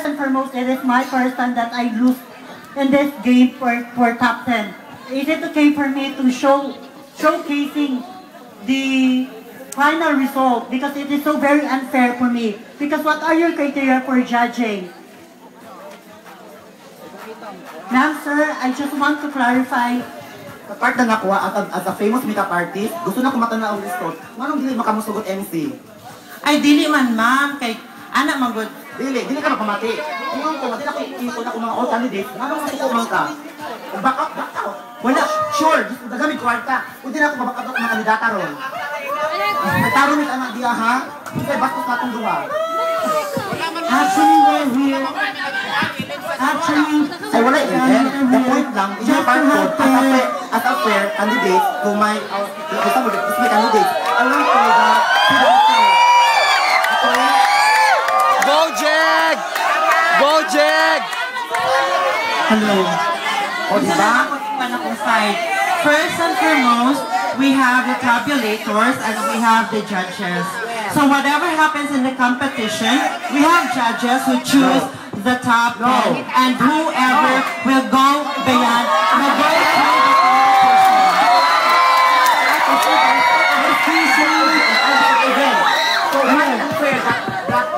and foremost, it is my first time that I lose in this game for top 10. Is it okay for me to showcasing the final result because it is so very unfair for me? Because what are your criteria for judging? Ma'am, sir, I just want to clarify. Sa part na nakuha as a famous makeup artist, gusto na kumatan na ang result. Manong dili makamusugot MC? Ay, dili man, ma'am. Kay, anak, magod. Dili ka makamati. Tingnan ko, mati na ko na kung mga all candidates, manong masuko man ka? Back out. Wala, sure, dagamit kwarta. Kung di na ako maback out ng mga kandidata ron. Nagtaro nito anak diya, ha? Kasi bastos na itong duha. Actually, we're here. Ay, wala yun. The point lang, in your part as a fair candidate to my candidate, alam ko na Go, Jag! Go, Jag! Hello. o diba? First and foremost, we have the tabulators and we have the judges. So whatever happens in the competition, we have judges who choose the top 10 and whoever will go beyond, will go through the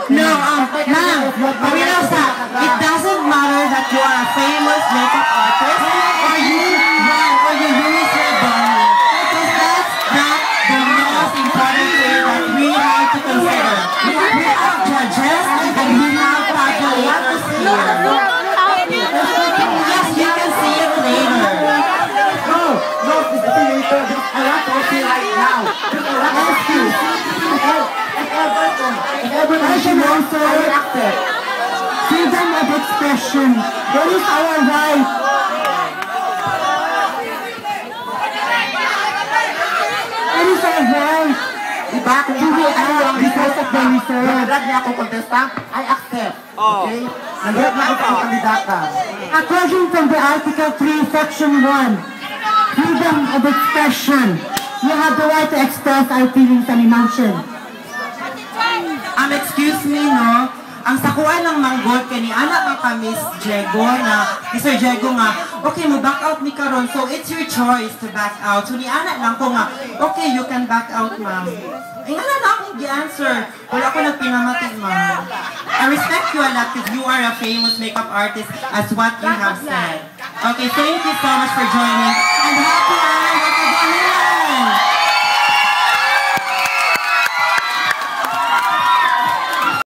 No, ma'am, Marinosa, it doesn't matter that you are a famous makeup artist or you use your body. Because that's not the most important thing that we have to consider. We have judges and we have tabulators here. Yes, you can see it later. No, it's the later. I want to see right now. Freedom of expression. That is our right. That is our right. Diba? Kung Because of the reserve. nag-grad niya akong contestant, I accept. Okay? Nag-grad niya ako ang kandidata. According from the Article 3, Section 1, freedom of expression. You have the right to express our feelings and emotions. Excuse me, no? Ang sakuan ng manggod kani anak nga ka Miss Diego na Mr. Diego nga okay mo back out ni karon, so it's your choice to back out. So ni anak lang ko nga okay, you can back out, ma'am. Ay nga na akong gi-answer. Wala ko nagpinamati, ma'am. I respect you a lot because you are a famous makeup artist as what you have said. Okay, thank you so much for joining and happy